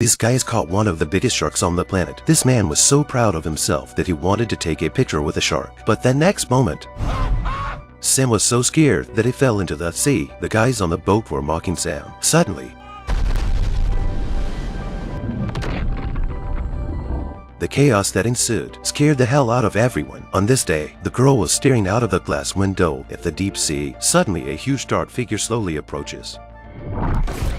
This guy has caught one of the biggest sharks on the planet. This man was so proud of himself that he wanted to take a picture with the shark. But the next moment, Sam was so scared that he fell into the sea. The guys on the boat were mocking Sam. Suddenly, the chaos that ensued scared the hell out of everyone. On this day, the girl was staring out of the glass window at the deep sea. Suddenly, a huge dark figure slowly approaches.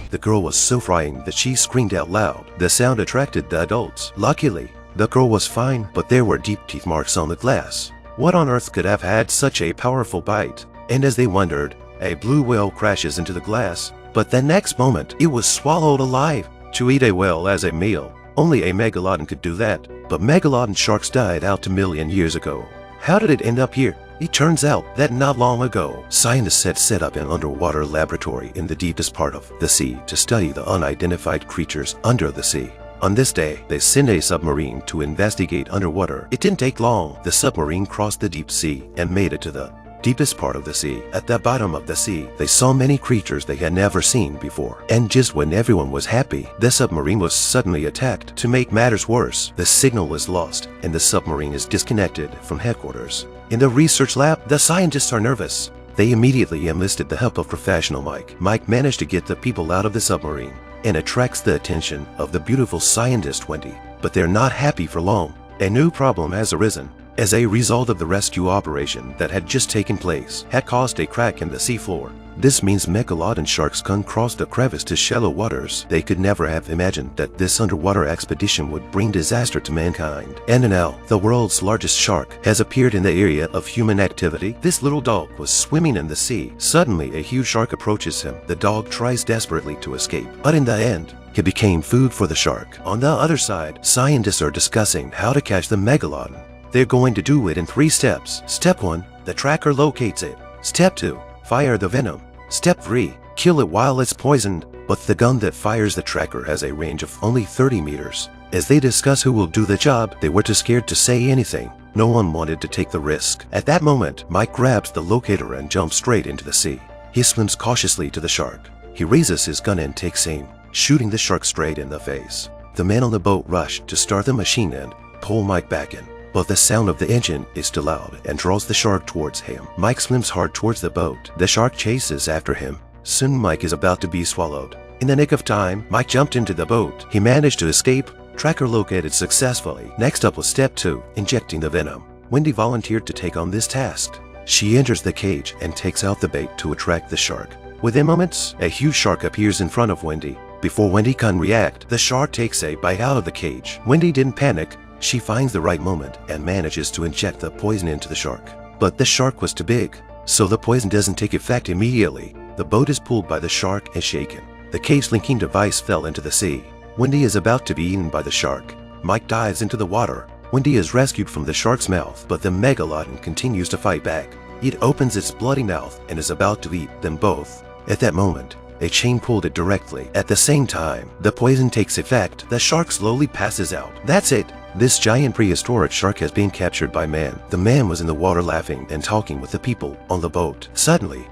The girl was so frightened that she screamed out loud. The sound attracted the adults. Luckily, the girl was fine, but there were deep teeth marks on the glass. What on earth could have had such a powerful bite? And as they wondered, a blue whale crashes into the glass, but the next moment, it was swallowed alive. To eat a whale as a meal, only a megalodon could do that, but megalodon sharks died out a million years ago. How did it end up here? It turns out that not long ago, scientists had set up an underwater laboratory in the deepest part of the sea to study the unidentified creatures under the sea. On this day, they sent a submarine to investigate underwater. It didn't take long. The submarine crossed the deep sea and made it to the deepest part of the sea. At the bottom of the sea, they saw many creatures they had never seen before. And just when everyone was happy, the submarine was suddenly attacked. To make matters worse, the signal is lost and the submarine is disconnected from headquarters. In the research lab, the scientists are nervous. They immediately enlisted the help of professional Mike. Mike managed to get the people out of the submarine and attracts the attention of the beautiful scientist Wendy. But they're not happy for long. A new problem has arisen. As a result of the rescue operation that had just taken place, had caused a crack in the seafloor. This means megalodon sharks can cross the crevice to shallow waters. They could never have imagined that this underwater expedition would bring disaster to mankind. And now, the world's largest shark has appeared in the area of human activity. This little dog was swimming in the sea. Suddenly, a huge shark approaches him. The dog tries desperately to escape, but in the end, he became food for the shark. On the other side, scientists are discussing how to catch the megalodon. They're going to do it in 3 steps. Step 1, the tracker locates it. Step 2, fire the venom. Step 3, kill it while it's poisoned. But the gun that fires the tracker has a range of only 30 meters. As they discuss who will do the job, they were too scared to say anything. No one wanted to take the risk. At that moment, Mike grabs the locator and jumps straight into the sea. He swims cautiously to the shark. He raises his gun and takes aim, shooting the shark straight in the face. The men on the boat rush to start the machine and pull Mike back in. But the sound of the engine is too loud and draws the shark towards him. Mike swims hard towards the boat. The shark chases after him. Soon Mike is about to be swallowed. In the nick of time, Mike jumped into the boat. He managed to escape. Tracker located successfully. Next up was step 2, injecting the venom. Wendy volunteered to take on this task. She enters the cage and takes out the bait to attract the shark. Within moments, a huge shark appears in front of Wendy. Before Wendy can react, the shark takes a bite out of the cage. Wendy didn't panic. She finds the right moment and manages to inject the poison into the shark. But the shark was too big, so the poison doesn't take effect immediately. The boat is pulled by the shark and shaken. The cage-linking device fell into the sea. Wendy is about to be eaten by the shark. Mike dives into the water. Wendy is rescued from the shark's mouth, but the megalodon continues to fight back. It opens its bloody mouth and is about to eat them both. At that moment, a chain pulled it directly. At the same time, the poison takes effect. The shark slowly passes out. That's it. This giant prehistoric shark has been captured by man. The man was in the water laughing and talking with the people on the boat. Suddenly,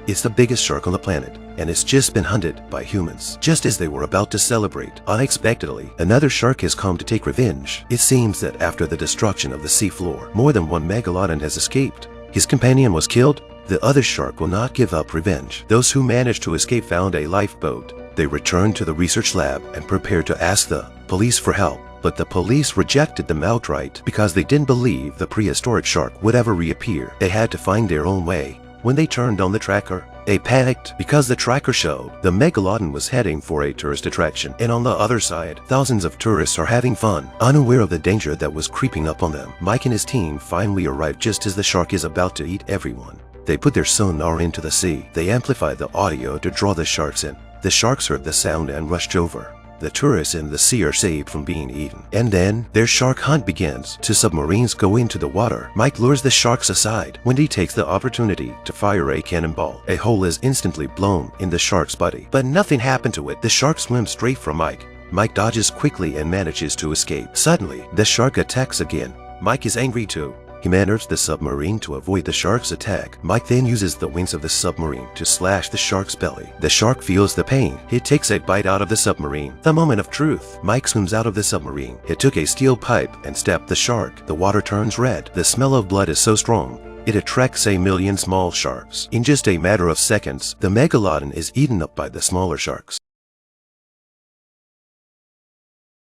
it's the biggest shark on the planet, and it's just been hunted by humans. Just as they were about to celebrate, unexpectedly, another shark has come to take revenge. It seems that after the destruction of the seafloor, more than one megalodon has escaped. His companion was killed. The other shark will not give up revenge. Those who managed to escape found a lifeboat. They returned to the research lab and prepared to ask the police for help. But the police rejected them outright because they didn't believe the prehistoric shark would ever reappear. They had to find their own way. When they turned on the tracker, they panicked because the tracker showed the megalodon was heading for a tourist attraction. And on the other side, thousands of tourists are having fun, unaware of the danger that was creeping up on them. Mike and his team finally arrived just as the shark is about to eat everyone. They put their sonar into the sea. They amplified the audio to draw the sharks in. The sharks heard the sound and rushed over. The tourists in the sea are saved from being eaten. And then, their shark hunt begins. Two submarines go into the water. Mike lures the sharks aside. Wendy takes the opportunity to fire a cannonball. A hole is instantly blown in the shark's body. But nothing happened to it. The shark swims straight for Mike. Mike dodges quickly and manages to escape. Suddenly, the shark attacks again. Mike is angry too. He enters the submarine to avoid the shark's attack. Mike then uses the wings of the submarine to slash the shark's belly. The shark feels the pain. He takes a bite out of the submarine. The moment of truth. Mike swims out of the submarine. He took a steel pipe and stabbed the shark. The water turns red. The smell of blood is so strong, it attracts a million small sharks. In just a matter of seconds, the megalodon is eaten up by the smaller sharks.